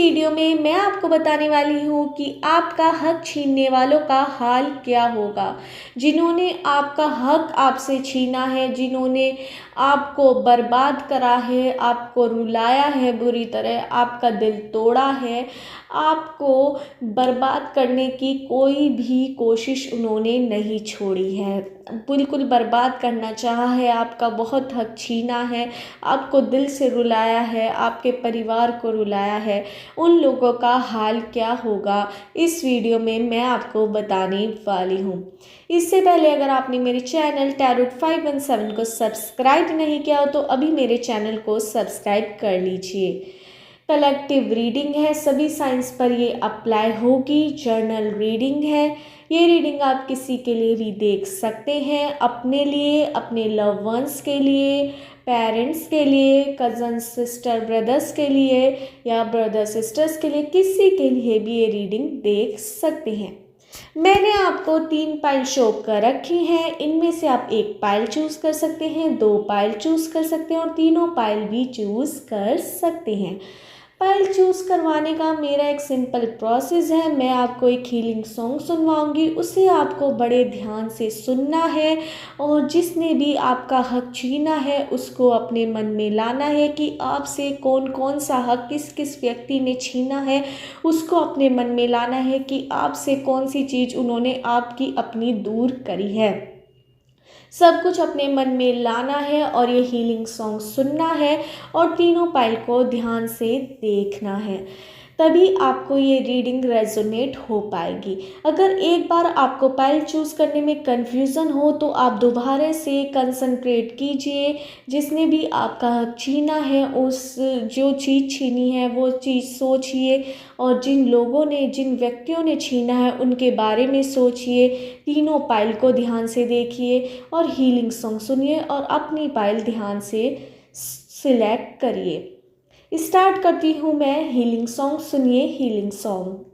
Video में मैं आपको बताने वाली हूँ कि आपका हक छीनने वालों का हाल क्या होगा। जिन्होंने आपका हक आपसे छीना है, जिन्होंने आपको बर्बाद करा है, आपको रुलाया है बुरी तरह, आपका दिल तोड़ा है, आपको बर्बाद करने की कोई भी कोशिश उन्होंने नहीं छोड़ी है। बिल्कुल बर्बाद करना चाहा है, आपका बहुत हक छीना है, आपको दिल से रुलाया है, आपके परिवार को रुलाया है। उन लोगों का हाल क्या होगा इस वीडियो में मैं आपको बताने वाली हूँ। इससे पहले अगर आपने मेरे चैनल टैरोट 517 को सब्सक्राइब नहीं किया हो तो अभी मेरे चैनल को सब्सक्राइब कर लीजिए। कलेक्टिव रीडिंग है, सभी साइंस पर ये अप्लाई होगी। जर्नल रीडिंग है, ये रीडिंग आप किसी के लिए भी देख सकते हैं, अपने लिए, अपने लव वंस के लिए, पेरेंट्स के लिए, कज़न सिस्टर ब्रदर्स के लिए या ब्रदर सिस्टर्स के लिए, किसी के लिए भी ये रीडिंग देख सकते हैं। मैंने आपको 3 पाइल शो कर रखी हैं, इनमें से आप एक पाइल चूज़ कर सकते हैं, 2 पाइल चूज़ कर सकते हैं और तीनों पाइल भी चूज़ कर सकते हैं। पाइल चूज़ करवाने का मेरा एक सिंपल प्रोसेस है। मैं आपको एक हीलिंग सॉन्ग सुनवाऊंगी, उसे आपको बड़े ध्यान से सुनना है और जिसने भी आपका हक छीना है उसको अपने मन में लाना है कि आपसे कौन कौन सा हक किस किस व्यक्ति ने छीना है। उसको अपने मन में लाना है कि आपसे कौन सी चीज़ उन्होंने आपकी अपनी दूर करी है। सब कुछ अपने मन में लाना है और ये हीलिंग सॉन्ग सुनना है और तीनों पाइल को ध्यान से देखना है, तभी आपको ये रीडिंग रेजोनेट हो पाएगी। अगर एक बार आपको पाइल चूज़ करने में कन्फ्यूज़न हो तो आप दोबारा से कंसंट्रेट कीजिए। जिसने भी आपका हक छीना है, उस जो चीज़ छीनी है वो चीज़ सोचिए और जिन लोगों ने, जिन व्यक्तियों ने छीना है उनके बारे में सोचिए। तीनों पाइल को ध्यान से देखिए और हीलिंग सॉन्ग सुनिए और अपनी पाइल ध्यान से सिलेक्ट करिए। स्टार्ट करती हूँ मैं हीलिंग सॉन्ग। सुनिए हीलिंग सॉन्ग।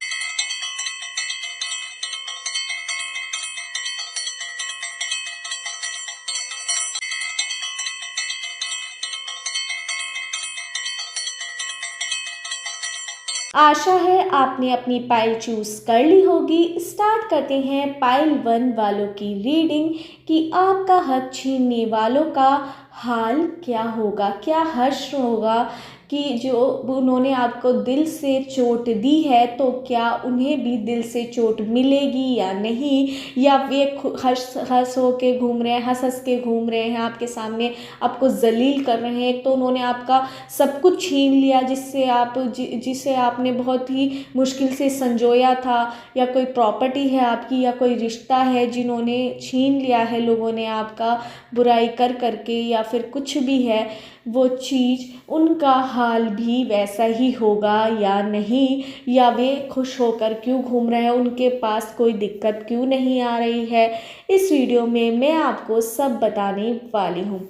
आशा है आपने अपनी पाइल चूज़ कर ली होगी। स्टार्ट करते हैं पाइल 1 वालों की रीडिंग कि आपका हक छीनने वालों का हाल क्या होगा, क्या हश्र होगा कि जो उन्होंने आपको दिल से चोट दी है तो क्या उन्हें भी दिल से चोट मिलेगी या नहीं, या वे हंस हंस हो के घूम रहे हैं, हंस हंस के घूम रहे हैं आपके सामने, आपको जलील कर रहे हैं। तो उन्होंने आपका सब कुछ छीन लिया जिसे आपने बहुत ही मुश्किल से संजोया था, या कोई प्रॉपर्टी है आपकी या कोई रिश्ता है जिन्होंने छीन लिया है लोगों ने आपका, बुराई कर करके या फिर कुछ भी है वो चीज़, उनका हाल भी वैसा ही होगा या नहीं, या वे खुश होकर क्यों घूम रहे हैं, उनके पास कोई दिक्कत क्यों नहीं आ रही है। इस वीडियो में मैं आपको सब बताने वाली हूँ।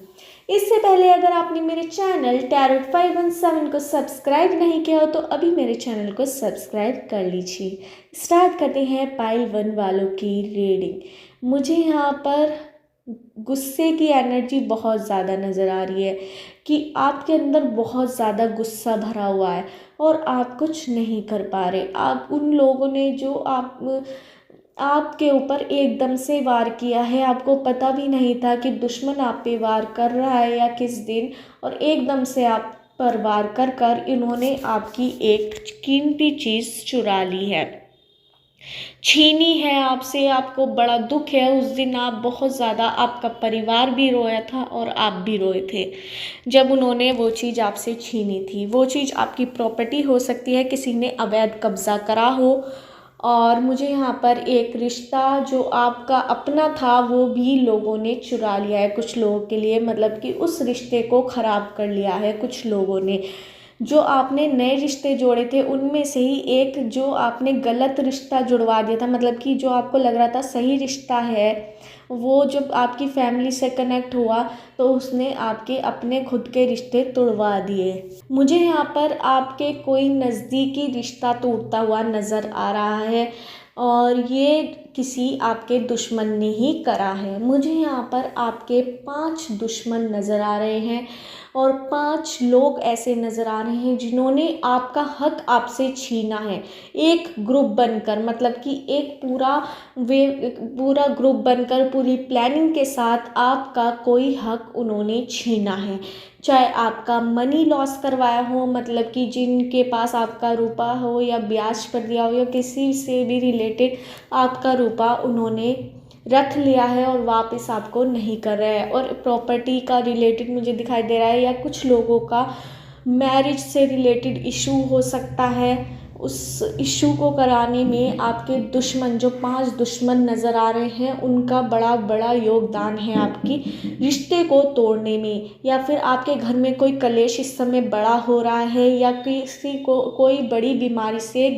इससे पहले अगर आपने मेरे चैनल टैरोट 517 को सब्सक्राइब नहीं किया हो तो अभी मेरे चैनल को सब्सक्राइब कर लीजिए। स्टार्ट करते हैं पाइल 1 वालों की रीडिंग। मुझे यहाँ पर गुस्से की एनर्जी बहुत ज़्यादा नज़र आ रही है कि आपके अंदर बहुत ज़्यादा गुस्सा भरा हुआ है और आप कुछ नहीं कर पा रहे। आप उन लोगों ने जो आपके ऊपर एकदम से वार किया है, आपको पता भी नहीं था कि दुश्मन आप पे वार कर रहा है या किस दिन, और एकदम से आप पर वार कर कर इन्होंने आपकी एक कीमती चीज़ चुरा ली है, छीनी है आपसे। आपको बड़ा दुख है, उस दिन आप बहुत ज़्यादा, आपका परिवार भी रोया था और आप भी रोए थे जब उन्होंने वो चीज़ आपसे छीनी थी। वो चीज़ आपकी प्रॉपर्टी हो सकती है, किसी ने अवैध कब्जा करा हो, और मुझे यहाँ पर एक रिश्ता जो आपका अपना था वो भी लोगों ने चुरा लिया है कुछ लोगों के लिए, मतलब कि उस रिश्ते को ख़राब कर लिया है कुछ लोगों ने। जो आपने नए रिश्ते जोड़े थे उनमें से ही एक जो आपने गलत रिश्ता जुड़वा दिया था, मतलब कि जो आपको लग रहा था सही रिश्ता है, वो जब आपकी फैमिली से कनेक्ट हुआ तो उसने आपके अपने खुद के रिश्ते तोड़वा दिए। मुझे यहाँ पर आपके कोई नज़दीकी रिश्ता टूटता हुआ नज़र आ रहा है और ये किसी आपके दुश्मन ने ही करा है। मुझे यहाँ पर आपके 5 दुश्मन नज़र आ रहे हैं और 5 लोग ऐसे नज़र आ रहे हैं जिन्होंने आपका हक आपसे छीना है, एक ग्रुप बनकर, मतलब कि एक पूरा ग्रुप बनकर पूरी प्लानिंग के साथ आपका कोई हक उन्होंने छीना है। चाहे आपका मनी लॉस करवाया हो, मतलब कि जिनके पास आपका रुपया हो या ब्याज पर दिया हो या किसी से भी रिलेटेड आपका रुपया उन्होंने रख लिया है और वापस आपको नहीं कर रहा है। और प्रॉपर्टी का रिलेटेड मुझे दिखाई दे रहा है, या कुछ लोगों का मैरिज से रिलेटेड इशू हो सकता है। उस इशू को कराने में आपके दुश्मन, जो 5 दुश्मन नज़र आ रहे हैं, उनका बड़ा बड़ा योगदान है आपकी रिश्ते को तोड़ने में। या फिर आपके घर में कोई कलेश इस समय बड़ा हो रहा है, या किसी को कोई बड़ी बीमारी से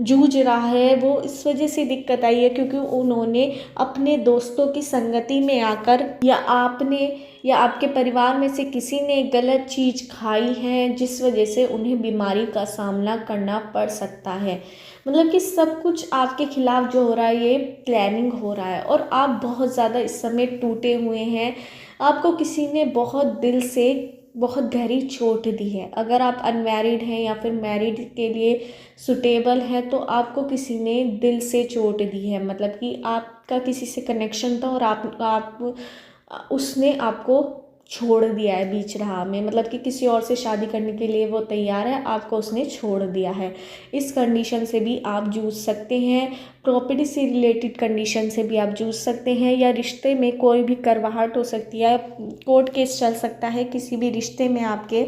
जूझ रहा है, वो इस वजह से दिक्कत आई है क्योंकि उन्होंने अपने दोस्तों की संगति में आकर, या आपने या आपके परिवार में से किसी ने गलत चीज़ खाई है, जिस वजह से उन्हें बीमारी का सामना करना पड़ सकता है। मतलब कि सब कुछ आपके खिलाफ जो हो रहा है, ये प्लानिंग हो रहा है और आप बहुत ज़्यादा इस समय टूटे हुए हैं। आपको किसी ने बहुत दिल से बहुत गहरी चोट दी है। अगर आप अनमैरिड हैं या फिर मैरिड के लिए सुटेबल है, तो आपको किसी ने दिल से चोट दी है, मतलब कि आपका किसी से कनेक्शन था और आप उसने आपको छोड़ दिया है बीच राह में, मतलब कि किसी और से शादी करने के लिए वो तैयार है, आपको उसने छोड़ दिया है। इस कंडीशन से भी आप जूझ सकते हैं, प्रॉपर्टी से रिलेटेड कंडीशन से भी आप जूझ सकते हैं, या रिश्ते में कोई भी करवाहट हो सकती है, कोर्ट केस चल सकता है किसी भी रिश्ते में, आपके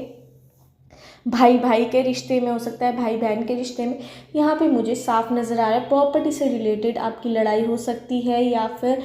भाई भाई के रिश्ते में हो सकता है, भाई बहन के रिश्ते में। यहाँ पे मुझे साफ नज़र आ रहा है प्रॉपर्टी से रिलेटेड आपकी लड़ाई हो सकती है, या फिर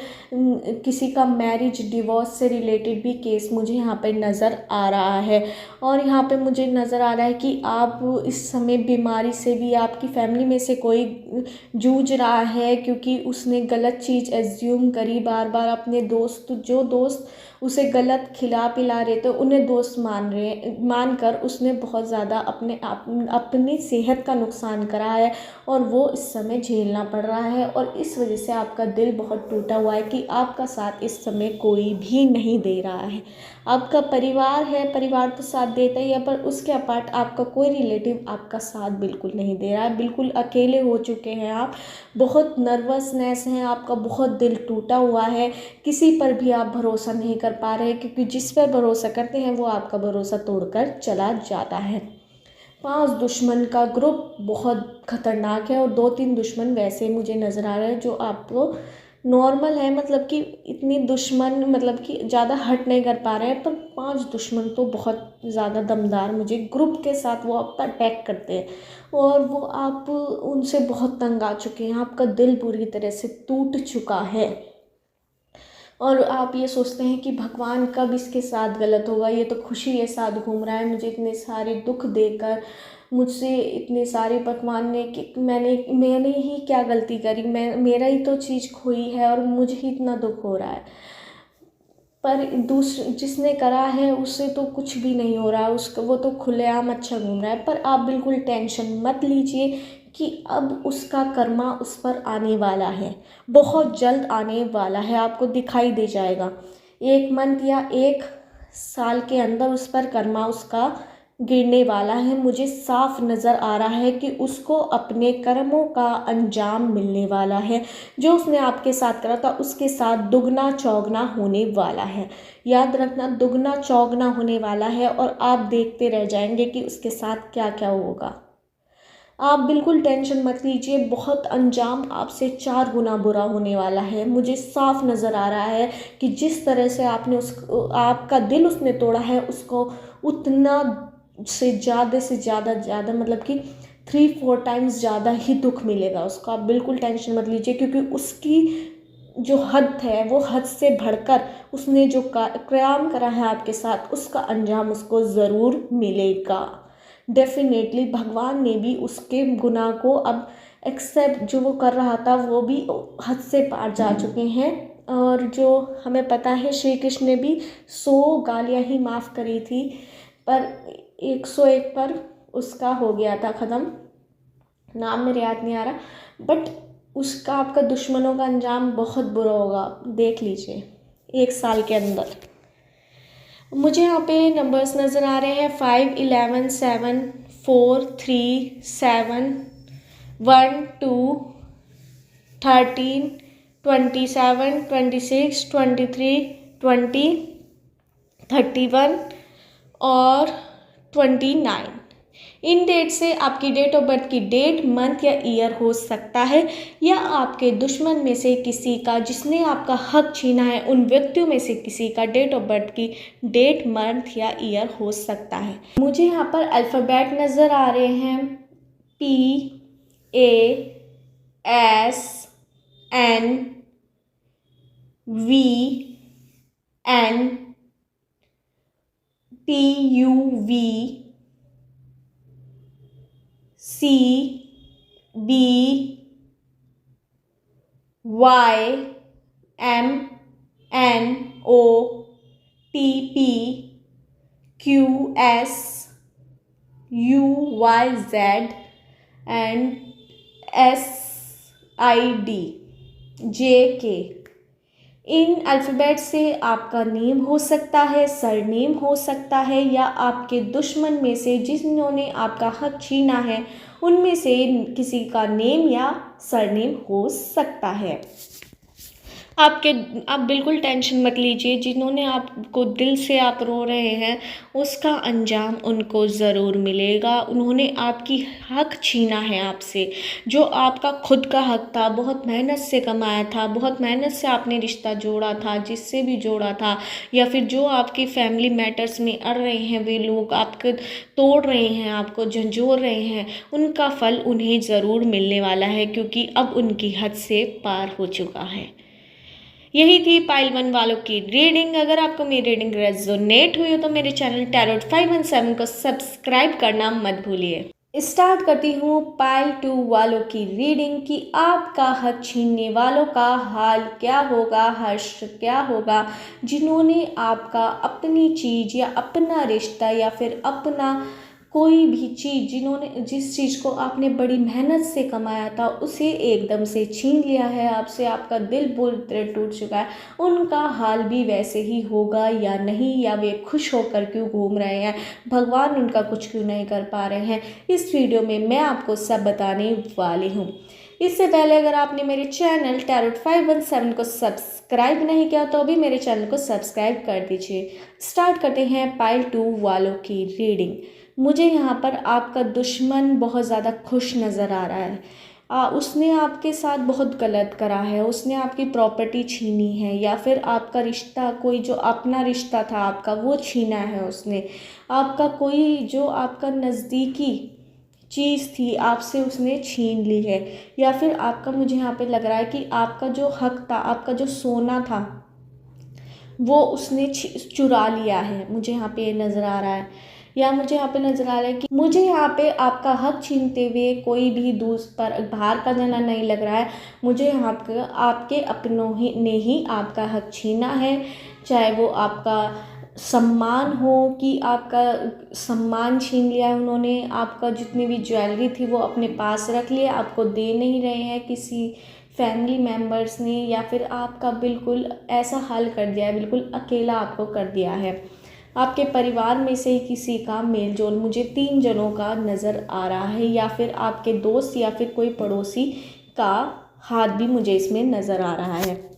किसी का मैरिज डिवोर्स से रिलेटेड भी केस मुझे यहाँ पे नज़र आ रहा है। और यहाँ पे मुझे नज़र आ रहा है कि आप इस समय बीमारी से भी, आपकी फैमिली में से कोई जूझ रहा है क्योंकि उसने गलत चीज़ एज्यूम करी बार बार। अपने दोस्त, जो दोस्त उसे गलत खिला पिला रहे थे, उन्हें दोस्त मानकर उसने बहुत ज़्यादा अपनी सेहत का नुकसान करा है और वो इस समय झेलना पड़ रहा है। और इस वजह से आपका दिल बहुत टूटा हुआ है कि आपका साथ इस समय कोई भी नहीं दे रहा है। आपका परिवार है, परिवार तो साथ देता ही है, पर उसके अपार्ट आपका कोई रिलेटिव आपका साथ बिल्कुल नहीं दे रहा है। बिल्कुल अकेले हो चुके हैं आप, बहुत नर्वसनेस है, आपका बहुत दिल टूटा हुआ है, किसी पर भी आप भरोसा नहीं कर पा रहे क्योंकि जिस पर भरोसा करते हैं वो आपका भरोसा तोड़कर चला जाता है। 5 दुश्मन का ग्रुप बहुत खतरनाक है और 2-3 दुश्मन वैसे मुझे नज़र आ रहे हैं जो आपको नॉर्मल है, मतलब कि इतनी दुश्मन, मतलब कि ज़्यादा हर्ट नहीं कर पा रहे हैं, पर 5 दुश्मन तो बहुत ज़्यादा दमदार मुझे ग्रुप के साथ वो आप पर अटैक करते हैं और वो आप उनसे बहुत तंग आ चुके हैं। आपका दिल पूरी तरह से टूट चुका है और आप ये सोचते हैं कि भगवान कब इसके साथ गलत होगा, ये तो खुशी के साथ घूम रहा है, मुझे इतने सारे दुख देकर, मुझसे इतने सारे भगवान ने कि मैंने ही क्या गलती करी, मेरा ही तो चीज़ खोई है और मुझे ही इतना दुख हो रहा है। पर जिसने करा है उससे तो कुछ भी नहीं हो रहा है, उसका वो तो खुलेआम अच्छा घूम रहा है। पर आप बिल्कुल टेंशन मत लीजिए कि अब उसका कर्मा उस पर आने वाला है, बहुत जल्द आने वाला है, आपको दिखाई दे जाएगा। 1 मंथ या 1 साल के अंदर उस पर कर्मा उसका गिरने वाला है। मुझे साफ नज़र आ रहा है कि उसको अपने कर्मों का अंजाम मिलने वाला है। जो उसने आपके साथ करा था उसके साथ दुगना चौगना होने वाला है। याद रखना, दुगना चौगना होने वाला है और आप देखते रह जाएंगे कि उसके साथ क्या क्या होगा। आप बिल्कुल टेंशन मत लीजिए, बहुत अंजाम आपसे 4 गुना बुरा होने वाला है। मुझे साफ नज़र आ रहा है कि जिस तरह से आपका दिल उसने तोड़ा है, उसको उतना से ज़्यादा मतलब कि 3-4 टाइम्स ज़्यादा ही दुख मिलेगा उसको। आप बिल्कुल टेंशन मत लीजिए क्योंकि उसकी जो हद है वो हद से बढ़कर उसने जो काम करा है आपके साथ, उसका अंजाम उसको ज़रूर मिलेगा। डेफिनेटली भगवान ने भी उसके गुनाह को अब एक्सेप्ट, जो वो कर रहा था वो भी हद से पार जा चुके हैं। और जो हमें पता है श्री कृष्ण ने भी 100 गालियाँ ही माफ़ करी थी, पर 101 पर उसका हो गया था ख़त्म, नाम मेरे याद नहीं आ रहा, बट उसका, आपका दुश्मनों का अंजाम बहुत बुरा होगा, देख लीजिए 1 साल के अंदर। मुझे यहाँ पे नंबर्स नज़र आ रहे हैं 5, 11, 7, 4, 3, 7, 1, 2, 13, 27, 26, 23, 20, 31 और 29। इन डेट से आपकी डेट ऑफ बर्थ की डेट, मंथ या ईयर हो सकता है, या आपके दुश्मन में से किसी का, जिसने आपका हक छीना है, उन व्यक्तियों में से किसी का डेट ऑफ बर्थ की डेट, मंथ या ईयर हो सकता है। मुझे यहाँ पर अल्फ़ाबेट नज़र आ रहे हैं PASNVYMNOPPQSUYZ and SIDJK। In alphabet से आपका नेम हो सकता है, सरनेम हो सकता है, या आपके दुश्मन में से जिन्होंने आपका हक छीना है उनमें से किसी का नेम या सरनेम हो सकता है। आप बिल्कुल टेंशन मत लीजिए। जिन्होंने आपको दिल से आप रो रहे हैं, उसका अंजाम उनको ज़रूर मिलेगा। उन्होंने आपकी हक छीना है आपसे, जो आपका खुद का हक था, बहुत मेहनत से कमाया था, बहुत मेहनत से आपने रिश्ता जोड़ा था, जिससे भी जोड़ा था, या फिर जो आपकी फैमिली मैटर्स में अड़ रहे हैं, वे लोग आपको तोड़ रहे हैं, आपको झंझोर रहे हैं, उनका फल उन्हें ज़रूर मिलने वाला है, क्योंकि अब उनकी हद से पार हो चुका है। यही थी पाइल 1 वालों की रीडिंग। अगर आपको मेरी रीडिंग रेजोनेट हुई हो तो मेरे चैनल टैरोट 517 को सब्सक्राइब करना मत भूलिए। स्टार्ट करती हूँ पाइल 2 वालों की रीडिंग कि आपका हक छीनने वालों का हाल क्या होगा, हर्ष क्या होगा, जिन्होंने आपका अपनी चीज़ या अपना रिश्ता या फिर अपना कोई भी चीज़, जिस चीज़ को आपने बड़ी मेहनत से कमाया था, उसे एकदम से छीन लिया है आपसे। आपका दिल बुरी तरह टूट चुका है। उनका हाल भी वैसे ही होगा या नहीं, या वे खुश होकर क्यों घूम रहे हैं, भगवान उनका कुछ क्यों नहीं कर पा रहे हैं, इस वीडियो में मैं आपको सब बताने वाली हूँ। इससे पहले अगर आपने मेरे चैनल टैरोट 517 को सब्सक्राइब नहीं किया तो अभी मेरे चैनल को सब्सक्राइब कर दीजिए। स्टार्ट करते हैं पाइल 2 वालों की रीडिंग। मुझे यहाँ पर आपका दुश्मन बहुत ज़्यादा खुश नज़र आ रहा है। उसने आपके साथ बहुत गलत करा है, उसने आपकी प्रॉपर्टी छीनी है, या फिर आपका रिश्ता, कोई जो अपना रिश्ता था आपका, वो छीना है उसने। आपका कोई जो आपका नज़दीकी चीज़ थी आपसे उसने छीन ली है, या फिर आपका, मुझे यहाँ पे लग रहा है कि आपका जो हक था, आपका जो सोना था, वो उसने चुरा लिया है। मुझे यहाँ पे नज़र आ रहा है, या मुझे यहाँ पे नज़र आ रहा है कि मुझे यहाँ पे आपका हक छीनते हुए कोई भी दूसरा बाहर का जना नहीं लग रहा है। मुझे यहाँ पे आपके अपनों ही ने ही आपका हक छीना है, चाहे वो आपका सम्मान हो, कि आपका सम्मान छीन लिया है उन्होंने। आपका जितनी भी ज्वेलरी थी वो अपने पास रख लिए, आपको दे नहीं रहे हैं किसी फैमिली मेम्बर्स ने, या फिर आपका बिल्कुल ऐसा हाल कर दिया है, बिल्कुल अकेला आपको कर दिया है। आपके परिवार में से ही किसी का मेल जोल मुझे 3 जनों का नज़र आ रहा है, या फिर आपके दोस्त या फिर कोई पड़ोसी का हाथ भी मुझे इसमें नज़र आ रहा है।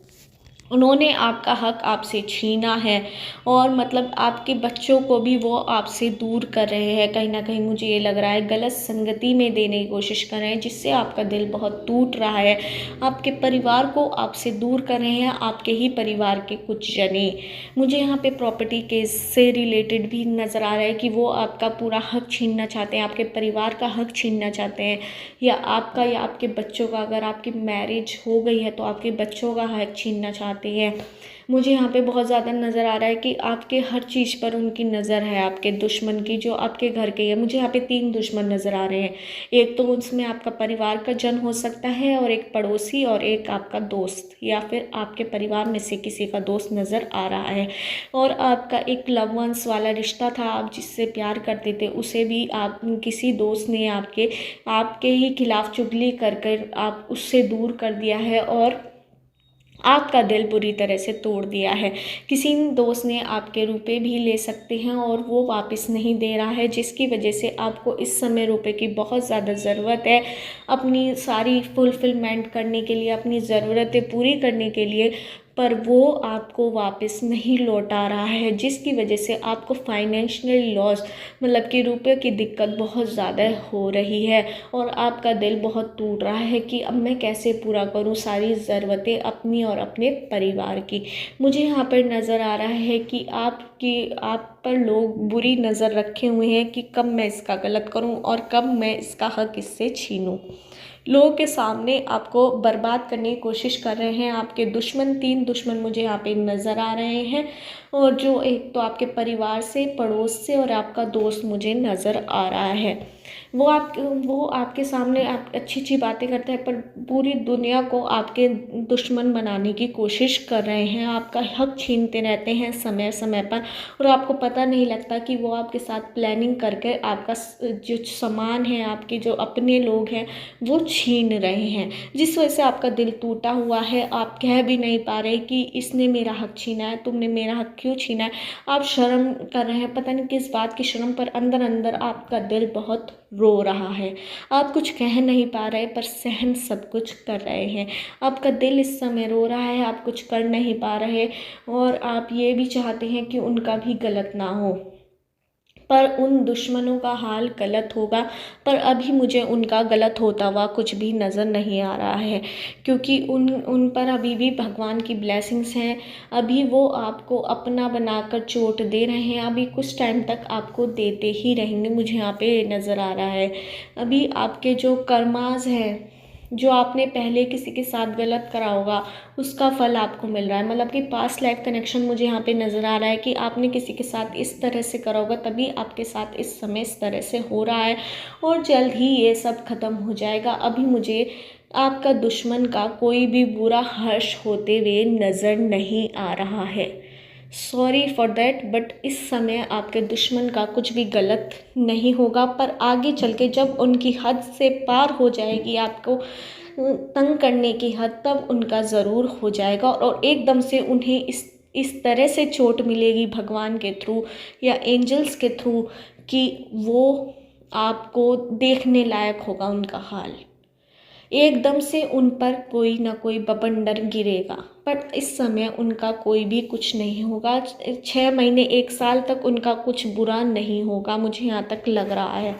उन्होंने आपका हक आपसे छीना है, और मतलब आपके बच्चों को भी वो आपसे दूर कर रहे हैं। कहीं ना कहीं मुझे ये लग रहा है गलत संगति में देने की कोशिश कर रहे हैं, जिससे आपका दिल बहुत टूट रहा है। आपके परिवार को आपसे दूर कर रहे हैं, आपके ही परिवार के कुछ जने। मुझे यहाँ पे प्रॉपर्टी केस से रिलेटेड भी नज़र आ रहा है कि वो आपका पूरा हक छीनना चाहते हैं, आपके परिवार का हक छीनना चाहते हैं, या आपका या आपके बच्चों का। अगर आपकी मैरिज हो गई है तो आपके बच्चों का हक छीनना चाहते हैं। मुझे यहाँ पे बहुत ज़्यादा नज़र आ रहा है कि आपके हर चीज़ पर उनकी नज़र है, आपके दुश्मन की, जो आपके घर के है। मुझे यहाँ पे 3 दुश्मन नज़र आ रहे हैं। एक तो उसमें आपका परिवार का जन हो सकता है, और एक पड़ोसी, और एक आपका दोस्त, या फिर आपके परिवार में से किसी का दोस्त नज़र आ रहा है। और आपका एक लव वंस वाला रिश्ता था, आप जिससे प्यार करते थे, उसे भी आप किसी दोस्त ने आपके ही खिलाफ चुगली कर कर आप उससे दूर कर दिया है, और आपका दिल बुरी तरह से तोड़ दिया है। किसी दोस्त ने आपके रुपए भी ले सकते हैं और वो वापस नहीं दे रहा है, जिसकी वजह से आपको इस समय रुपए की बहुत ज़्यादा ज़रूरत है अपनी सारी फुलफ़िलमेंट करने के लिए, अपनी ज़रूरतें पूरी करने के लिए, पर वो आपको वापस नहीं लौटा रहा है, जिसकी वजह से आपको फाइनेंशियल लॉस मतलब कि रुपये की दिक्कत बहुत ज़्यादा हो रही है और आपका दिल बहुत टूट रहा है कि अब मैं कैसे पूरा करूं सारी ज़रूरतें अपनी और अपने परिवार की। मुझे यहाँ पर नज़र आ रहा है कि आप पर लोग बुरी नज़र रखे हुए हैं कि कब मैं इसका गलत करूं और कब मैं इसका हक इससे छीनूं। लोगों के सामने आपको बर्बाद करने की कोशिश कर रहे हैं आपके दुश्मन। 3 दुश्मन मुझे यहाँ पे नज़र आ रहे हैं और जो एक तो आपके परिवार से, पड़ोस से और आपका दोस्त मुझे नज़र आ रहा है। वो आपके सामने आप अच्छी अच्छी बातें करते हैं पर पूरी दुनिया को आपके दुश्मन बनाने की कोशिश कर रहे हैं, आपका हक छीनते रहते हैं समय समय पर और आपको पता नहीं लगता कि वो आपके साथ प्लानिंग करके आपका जो सामान है, आपके जो अपने लोग हैं वो छीन रहे हैं, जिस वजह से आपका दिल टूटा हुआ है। आप कह भी नहीं पा रहे कि इसने मेरा हक छीना है, तुमने मेरा हक क्यों छीना है। आप शर्म कर रहे हैं, पता नहीं किस बात की शर्म, पर अंदर अंदर आपका दिल बहुत रो रहा है। आप कुछ कह नहीं पा रहे पर सहन सब कुछ कर रहे हैं। आपका दिल इस समय रो रहा है, आप कुछ कर नहीं पा रहे और आप ये भी चाहते हैं कि उनका भी गलत ना हो, पर उन दुश्मनों का हाल गलत होगा। पर अभी मुझे उनका गलत होता हुआ कुछ भी नज़र नहीं आ रहा है, क्योंकि उन पर अभी भी भगवान की ब्लेसिंग्स हैं। अभी वो आपको अपना बनाकर चोट दे रहे हैं, अभी कुछ टाइम तक आपको देते ही रहेंगे, मुझे यहाँ पे नज़र आ रहा है। अभी आपके जो कर्मास हैं, जो आपने पहले किसी के साथ गलत करा होगा, उसका फल आपको मिल रहा है। मतलब कि पास्ट लाइफ कनेक्शन मुझे यहाँ पे नज़र आ रहा है कि आपने किसी के साथ इस तरह से करा होगा, तभी आपके साथ इस समय इस तरह से हो रहा है और जल्द ही ये सब ख़त्म हो जाएगा। अभी मुझे आपका दुश्मन का कोई भी बुरा हर्ष होते हुए नज़र नहीं आ रहा है। सॉरी फॉर दैट, बट इस समय आपके दुश्मन का कुछ भी गलत नहीं होगा, पर आगे चल के जब उनकी हद से पार हो जाएगी आपको तंग करने की हद, तब उनका ज़रूर हो जाएगा और एकदम से उन्हें इस तरह से चोट मिलेगी भगवान के थ्रू या एंजल्स के थ्रू कि वो आपको देखने लायक होगा उनका हाल। एकदम से उन पर कोई ना कोई बवंडर गिरेगा, पर इस समय उनका कोई भी कुछ नहीं होगा। 6 महीने 1 साल तक उनका कुछ बुरा नहीं होगा, मुझे यहाँ तक लग रहा है।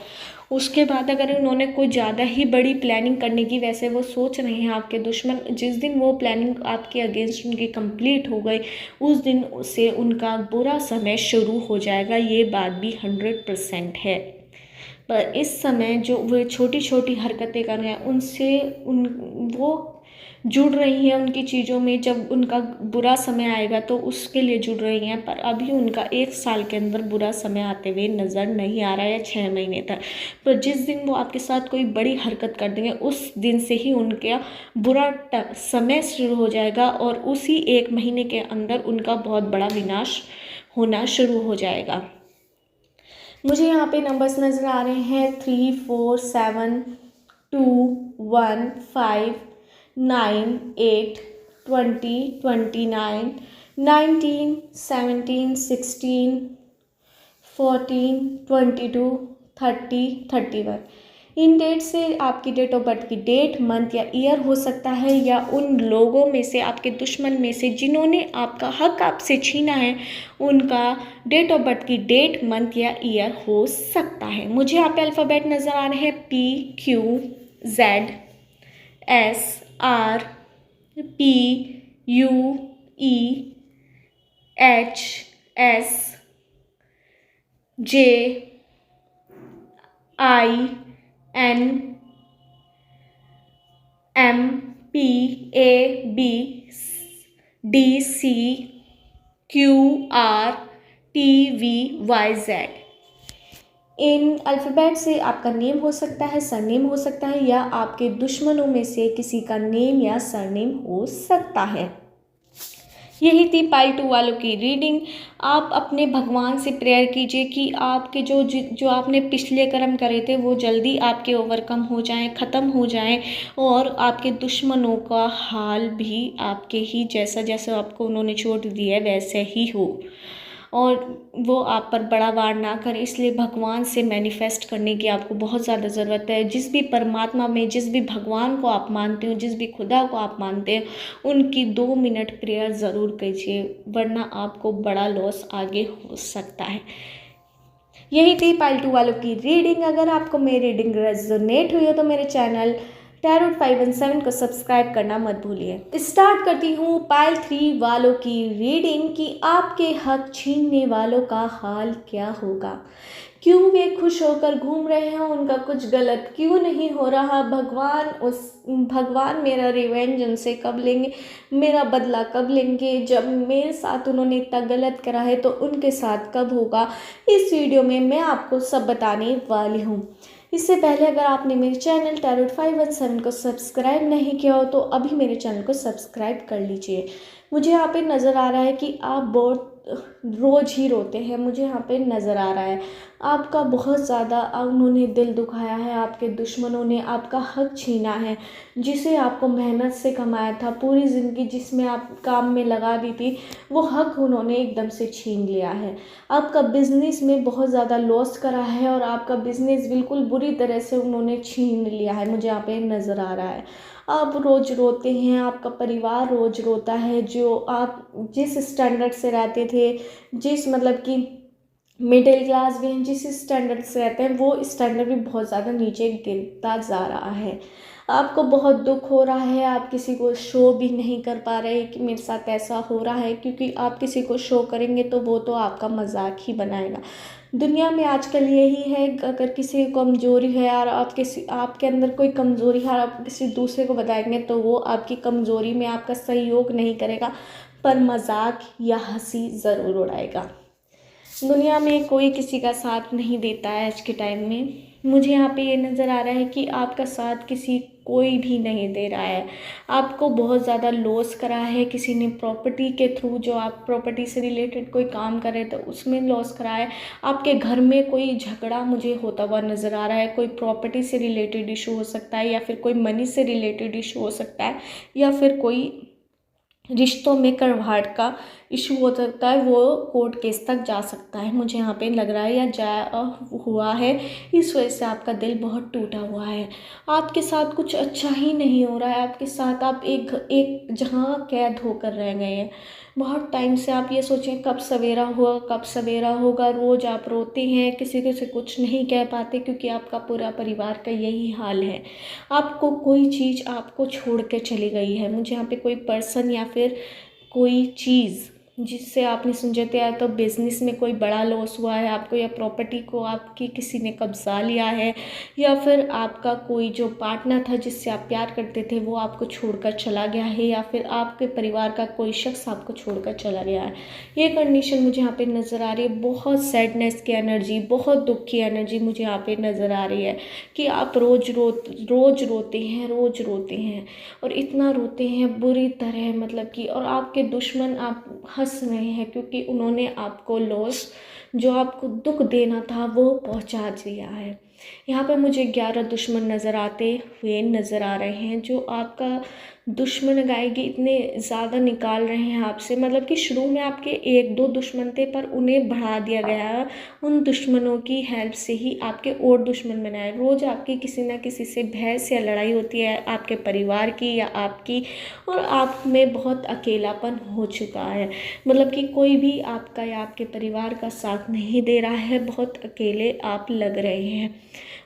उसके बाद अगर उन्होंने कोई ज़्यादा ही बड़ी प्लानिंग करने की, वैसे वो सोच रहे हैं आपके दुश्मन, जिस दिन वो प्लानिंग आपके अगेंस्ट उनकी कंप्लीट हो गई, उस दिन से उनका बुरा समय शुरू हो जाएगा। ये बात भी 100% है। पर इस समय जो वो छोटी छोटी हरकतें कर रहे हैं, उनसे वो जुड़ रही हैं उनकी चीज़ों में। जब उनका बुरा समय आएगा तो उसके लिए जुड़ रही हैं, पर अभी उनका 1 साल के अंदर बुरा समय आते हुए नज़र नहीं आ रहा है, 6 महीने तक। पर जिस दिन वो आपके साथ कोई बड़ी हरकत कर देंगे, उस दिन से ही उनका बुरा समय शुरू हो जाएगा और उसी 1 महीने के अंदर उनका बहुत बड़ा विनाश होना शुरू हो जाएगा। मुझे यहाँ पे नंबर्स नज़र आ रहे हैं 3, 4, 7, 2, 1, 5, 9, 8, 20, 29, 19, 17, 16, 14, 22, 30, 31। इन डेट से आपकी डेट ऑफ बर्थ की डेट, मंथ या ईयर हो सकता है, या उन लोगों में से, आपके दुश्मन में से जिन्होंने आपका हक आपसे छीना है, उनका डेट ऑफ बर्थ की डेट, मंथ या ईयर हो सकता है। मुझे यहाँ पे अल्फ़ाबेट नज़र आ रहे हैं PQZADQEHSJ, इन अल्फ़ाबेट से आपका नेम हो सकता है, सरनेम हो सकता है, या आपके दुश्मनों में से किसी का नेम या सरनेम हो सकता है। यही थी पाइल 2 वालों की रीडिंग। आप अपने भगवान से प्रेयर कीजिए कि आपके जो आपने पिछले कर्म करे थे वो जल्दी आपके ओवरकम हो जाएं, ख़त्म हो जाएं, और आपके दुश्मनों का हाल भी आपके ही जैसा जैसा आपको उन्होंने चोट दी है वैसे ही हो, और वो आप पर बड़ा वार ना करे। इसलिए भगवान से मैनिफेस्ट करने की आपको बहुत ज़्यादा ज़रूरत है। जिस भी परमात्मा में, जिस भी भगवान को आप मानते हो, जिस भी खुदा को आप मानते हो, उनकी 2 मिनट प्रेयर ज़रूर कीजिए, वरना आपको बड़ा लॉस आगे हो सकता है। यही थी पाइल 2 वालों की रीडिंग। अगर आपको मेरी रीडिंग रेजोनेट हुई हो तो मेरे चैनल टैरोट 517 को सब्सक्राइब करना मत भूलिए। स्टार्ट करती हूँ पाइल 3 वालों की रीडिंग कि आपके हक छीनने वालों का हाल क्या होगा। क्यों वे खुश होकर घूम रहे हैं, उनका कुछ गलत क्यों नहीं हो रहा। भगवान मेरा रिवेंज उनसे कब लेंगे, मेरा बदला कब लेंगे। जब मेरे साथ उन्होंने इतना गलत करा है तो उनके साथ कब होगा। इस वीडियो में मैं आपको सब बताने वाली हूँ। इससे पहले अगर आपने मेरे चैनल टैरोट 517 को सब्सक्राइब नहीं किया हो तो अभी मेरे चैनल को सब्सक्राइब कर लीजिए। मुझे यहाँ पे नज़र आ रहा है कि आप बहुत रोज़ ही रोते हैं। मुझे यहाँ पे नज़र आ रहा है आपका बहुत ज़्यादा उन्होंने दिल दुखाया है। आपके दुश्मनों ने आपका हक छीना है, जिसे आपको मेहनत से कमाया था, पूरी ज़िंदगी जिसमें आप काम में लगा दी थी, वो हक उन्होंने एकदम से छीन लिया है। आपका बिजनेस में बहुत ज़्यादा लॉस करा है और आपका बिजनेस बिल्कुल बुरी तरह से उन्होंने छीन लिया है। मुझे यहाँ पे नज़र आ रहा है आप रोज़ रोते हैं, आपका परिवार रोज़ रोता है। जो आप जिस स्टैंडर्ड से रहते थे, जिस मतलब कि मिडिल क्लास भी हैं, जिस स्टैंडर्ड से रहते हैं, वो स्टैंडर्ड भी बहुत ज़्यादा नीचे गिरता जा रहा है। आपको बहुत दुख हो रहा है। आप किसी को शो भी नहीं कर पा रहे कि मेरे साथ ऐसा हो रहा है, क्योंकि आप किसी को शो करेंगे तो वो तो आपका मजाक ही बनाएगा। दुनिया में आजकल यही है, अगर किसी को कमज़ोरी है और आपके अंदर कोई कमज़ोरी है और आप किसी दूसरे को बताएंगे तो वो आपकी कमज़ोरी में आपका सहयोग नहीं करेगा, पर मजाक या हंसी ज़रूर उड़ाएगा। दुनिया में कोई किसी का साथ नहीं देता है आज के टाइम में। मुझे यहाँ पे ये नज़र आ रहा है कि आपका साथ कोई भी नहीं दे रहा है। आपको बहुत ज़्यादा लॉस करा है किसी ने प्रॉपर्टी के थ्रू। जो आप प्रॉपर्टी से रिलेटेड कोई काम कर रहे थे उसमें लॉस करा है। आपके घर में कोई झगड़ा मुझे होता हुआ नज़र आ रहा है। कोई प्रॉपर्टी से रिलेटेड इशू हो सकता है, या फिर कोई मनी से रिलेटेड इशू हो सकता है, या फिर कोई रिश्तों में कड़वाहट का इशू हो सकता है। वो कोर्ट केस तक जा सकता है, मुझे यहाँ पे लग रहा है, या हुआ है। इस वजह से आपका दिल बहुत टूटा हुआ है। आपके साथ कुछ अच्छा ही नहीं हो रहा है। आपके साथ आप एक जहाँ कैद होकर रह गए हैं। बहुत टाइम से आप ये सोचें कब सवेरा होगा, कब सवेरा होगा। रोज़ आप रोते हैं, किसी को से कुछ नहीं कह पाते, क्योंकि आपका पूरा परिवार का यही हाल है। आपको कोई चीज़ आपको छोड़ के चली गई है। मुझे यहाँ पे कोई पर्सन या फिर कोई चीज़ जिससे आपने समझे थे, या तो बिज़नेस में कोई बड़ा लॉस हुआ है आपको, या प्रॉपर्टी को आपकी किसी ने कब्जा लिया है, या फिर आपका कोई जो पार्टनर था जिससे आप प्यार करते थे वो आपको छोड़कर चला गया है, या फिर आपके परिवार का कोई शख्स आपको छोड़कर चला गया है। ये कंडीशन मुझे यहाँ पे नज़र आ रही है। बहुत सैडनेस की एनर्जी, बहुत दुख की एनर्जी मुझे यहाँ पे नज़र आ रही है कि आप रोज़ रोते हैं और इतना रोते हैं बुरी तरह, मतलब कि, और आपके दुश्मन आप हंस रहे हैं क्योंकि उन्होंने आपको लॉस, जो आपको दुख देना था, वो पहुंचा दिया है। यहाँ पर मुझे 11 दुश्मन नज़र आ रहे हैं। जो आपका दुश्मन गाएगी इतने ज़्यादा निकाल रहे हैं आपसे, मतलब कि शुरू में आपके 1-2 दुश्मन थे, पर उन्हें बढ़ा दिया गया है। उन दुश्मनों की हेल्प से ही आपके और दुश्मन बनाए। रोज़ आपकी किसी ना किसी से बहस या लड़ाई होती है, आपके परिवार की या आपकी, और आप में बहुत अकेलापन हो चुका है। मतलब कि कोई भी आपका या आपके परिवार का साथ नहीं दे रहा है, बहुत अकेले आप लग रहे हैं।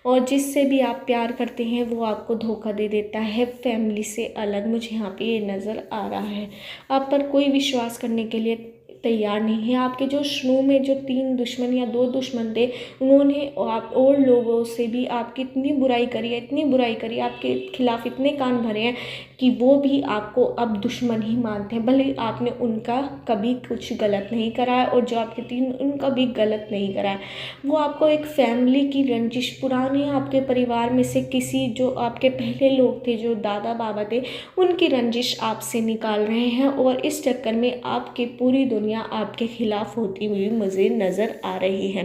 और जिससे भी आप प्यार करते हैं वो आपको धोखा दे देता है, फैमिली से अलग। मुझे यहाँ पे ये नज़र आ रहा है। आप पर कोई विश्वास करने के लिए तैयार नहीं है। आपके जो शुरू में जो 3 दुश्मन या 2 दुश्मन थे, उन्होंने आप और लोगों से भी आपकी इतनी बुराई करी है, इतनी बुराई करी है, आपके खिलाफ़ इतने कान भरे हैं कि वो भी आपको अब दुश्मन ही मानते हैं। भले आपने उनका कभी कुछ गलत नहीं करा है और जो आपके 3 उनका भी गलत नहीं करा है। वो आपको एक फैमिली की रंजिश, पुराने आपके परिवार में से किसी जो आपके पहले लोग थे, जो दादा बाबा थे, उनकी रंजिश आपसे निकाल रहे हैं और इस चक्कर में आपकी पूरी दुनिया आपके खिलाफ़ होती हुई मुझे नज़र आ रही है।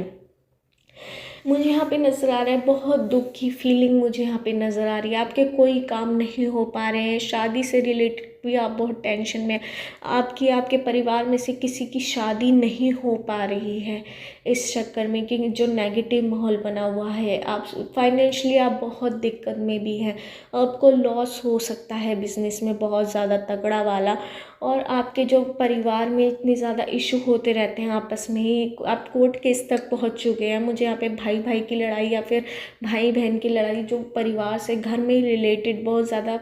मुझे यहाँ पे नज़र आ रहा है बहुत दुख की फीलिंग, मुझे यहाँ पे नज़र आ रही है। आपके कोई काम नहीं हो पा रहे हैं, शादी से रिलेटेड भी आप बहुत टेंशन में, आपके परिवार में से किसी की शादी नहीं हो पा रही है इस चक्कर में कि जो नेगेटिव माहौल बना हुआ है। आप फाइनेंशियली आप बहुत दिक्कत में भी हैं, आपको लॉस हो सकता है बिज़नेस में बहुत ज़्यादा तगड़ा वाला। और आपके जो परिवार में इतने ज़्यादा इशू होते रहते हैं आपस में ही, आप कोर्ट केस तक पहुंच चुके हैं। मुझे यहाँ पे भाई भाई की लड़ाई या फिर भाई बहन की लड़ाई, जो परिवार से घर में रिलेटेड बहुत ज़्यादा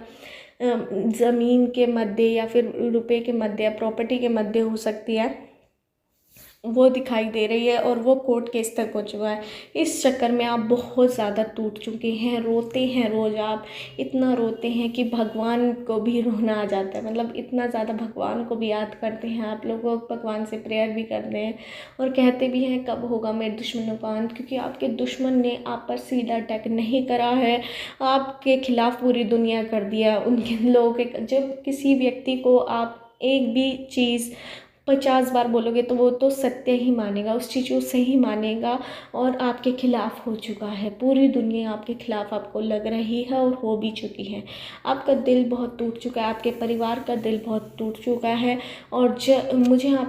ज़मीन के मध्य या फिर रुपए के मध्य या प्रॉपर्टी के मध्य हो सकती है, वो दिखाई दे रही है और वो कोर्ट केस तक हो चुका है। इस चक्कर में आप बहुत ज़्यादा टूट चुके हैं, रोते हैं रोज़, आप इतना रोते हैं कि भगवान को भी रोना आ जाता है। मतलब इतना ज़्यादा भगवान को भी याद करते हैं आप लोग, भगवान से प्रेयर भी करते हैं और कहते भी हैं कब होगा मेरे दुश्मनों का अंत, क्योंकि आपके दुश्मन ने आप पर सीधा अटैक नहीं करा है, आपके खिलाफ़ पूरी दुनिया कर दिया। उनके लोगों के जब किसी व्यक्ति को आप एक भी चीज़ 50 बार बोलोगे तो वो तो सत्य ही मानेगा, उस चीज़ को सही मानेगा और आपके खिलाफ़ हो चुका है। पूरी दुनिया आपके खिलाफ़ आपको लग रही है और हो भी चुकी है। आपका दिल बहुत टूट चुका है, आपके परिवार का दिल बहुत टूट चुका है और मुझे यहाँ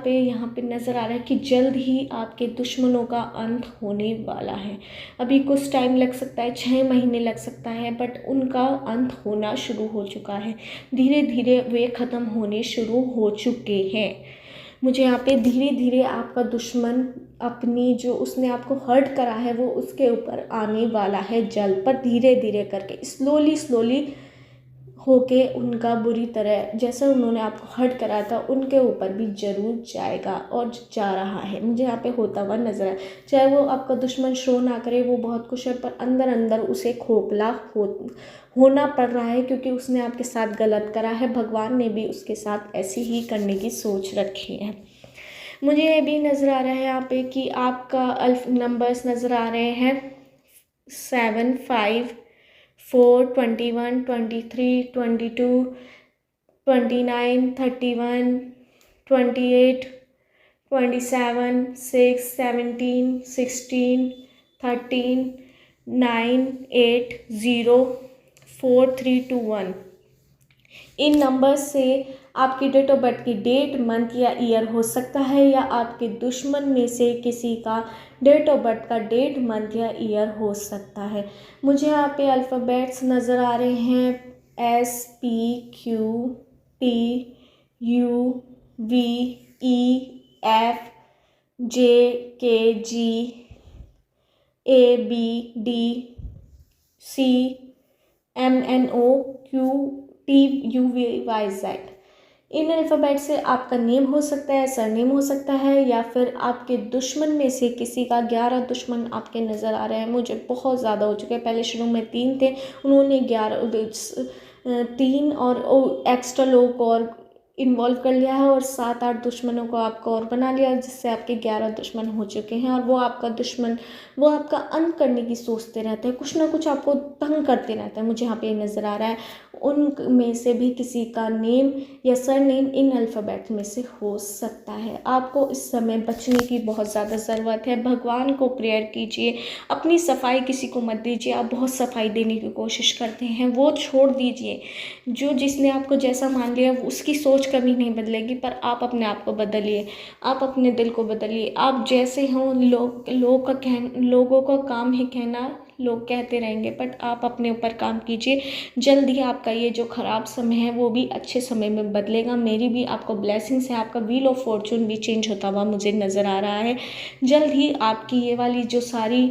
पे नज़र आ रहा है कि जल्द ही आपके दुश्मनों का अंत होने वाला है। अभी कुछ टाइम लग सकता है, 6 महीने लग सकता है, बट उनका अंत होना शुरू हो चुका है। धीरे धीरे वे ख़त्म होने शुरू हो चुके हैं। मुझे यहाँ पे धीरे धीरे आपका दुश्मन अपनी जो उसने आपको हर्ट करा है वो उसके ऊपर आने वाला है जल्द, पर धीरे धीरे करके स्लोली होके उनका बुरी तरह जैसे उन्होंने आपको हर्ट करा था उनके ऊपर भी ज़रूर जाएगा और जा रहा है। मुझे यहाँ पे होता हुआ नजर आए। चाहे वो आपका दुश्मन शो ना करे, वो बहुत कुछ है, पर अंदर अंदर उसे खोखला होना पड़ रहा है क्योंकि उसने आपके साथ गलत करा है। भगवान ने भी उसके साथ ऐसी ही करने की सोच रखी है। मुझे ये भी नज़र आ रहा है यहाँ पे कि आपका अल्फ नंबर्स नज़र आ रहे हैं 7, 5, 4, 21, 23, 22, 29, 31, 28, 27, 6, 17, 16, 13, 9, 8, 0, 4, 3, 2, 1। इन नंबर्स से आपकी डेट ऑफ बर्थ की डेट, मंथ या ईयर हो सकता है या आपके दुश्मन में से किसी का डेट ऑफ बर्थ का डेट, मंथ या ईयर हो सकता है। मुझे यहाँ पे अल्फ़ाबेट्स नज़र आ रहे हैं S, P, Q, T, U, V, E, F, J, K, G, A, B, D, C, M, N, O, Q, T, U, V, Y, Z। In alphabet से आपका नेम हो सकता है, सरनेम हो सकता है या फिर आपके दुश्मन में से किसी का 11 दुश्मन आपके नज़र आ रहे हैं। मुझे बहुत ज़्यादा हो चुके हैं। पहले शुरू में 3 थे, उन्होंने 3 और एक्स्ट्रा लोगों को और इन्वॉल्व कर लिया है और 7-8 दुश्मनों को आपको और बना लिया, जिससे आपके 11 दुश्मन हो चुके हैं। और वो आपका दुश्मन वो आपका अंत करने की सोचते रहते हैं, कुछ ना कुछ आपको तंग करते रहते हैं। मुझे यहाँ पे नज़र आ रहा है उन में से भी किसी का नेम या सरनेम इन अल्फ़ाबेट में से हो सकता है। आपको इस समय बचने की बहुत ज़्यादा ज़रूरत है। भगवान को प्रेयर कीजिए, अपनी सफाई किसी को मत दीजिए। आप बहुत सफाई देने की कोशिश करते हैं, वो छोड़ दीजिए। जो जिसने आपको जैसा मान लिया उसकी सोच कभी नहीं बदलेगी, पर आप अपने आप को बदलिए, आप अपने दिल को बदलिए। आप जैसे हों, लोगों का काम है कहना, लोग कहते रहेंगे, बट आप अपने ऊपर काम कीजिए। जल्द ही आपका ये जो ख़राब समय है वो भी अच्छे समय में बदलेगा। मेरी भी आपको ब्लेसिंग्स है, आपका व्हील ऑफ फॉर्चून भी चेंज होता हुआ मुझे नज़र आ रहा है। जल्द ही आपकी ये वाली जो सारी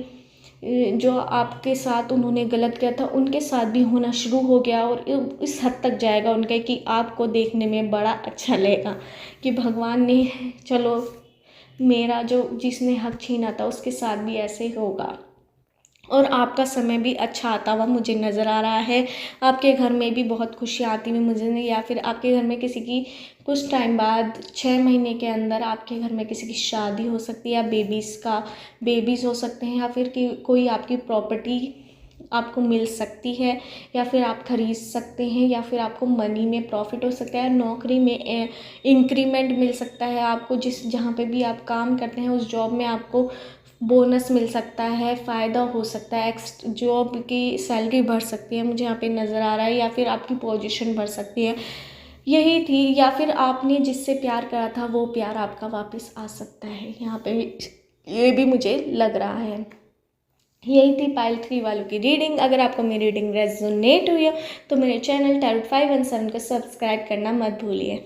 जो आपके साथ उन्होंने गलत किया था उनके साथ भी होना शुरू हो गया, और इस हद तक जाएगा उनका कि आपको देखने में बड़ा अच्छा लगेगा कि भगवान ने, चलो मेरा जो जिसने हक छीना था उसके साथ भी ऐसे ही होगा। और आपका समय भी अच्छा आता हुआ मुझे नज़र आ रहा है। आपके घर में भी बहुत खुशियाँ आती हुई मुझे नहीं, या फिर आपके घर में किसी की कुछ टाइम बाद 6 महीने के अंदर आपके घर में किसी की शादी हो सकती है, या बेबीज़ हो सकते हैं, या फिर कि कोई आपकी प्रॉपर्टी आपको मिल सकती है, या फिर आप खरीद सकते हैं, या फिर आपको मनी में प्रॉफिट हो सकता है, नौकरी में इंक्रीमेंट मिल सकता है आपको, जहाँ पे भी आप काम करते हैं उस जॉब में आपको बोनस मिल सकता है, फ़ायदा हो सकता है, जॉब की सैलरी बढ़ सकती है मुझे यहाँ पे नज़र आ रहा है, या फिर आपकी पोजीशन बढ़ सकती है। यही थी, या फिर आपने जिससे प्यार करा था वो प्यार आपका वापस आ सकता है यहाँ पे, ये भी मुझे लग रहा है। यही थी पाइल 3 वालों की रीडिंग। अगर आपको मेरी रीडिंग रेजोनेट हुई है तो मेरे चैनल टैरोट 517 को सब्सक्राइब करना मत भूलिए।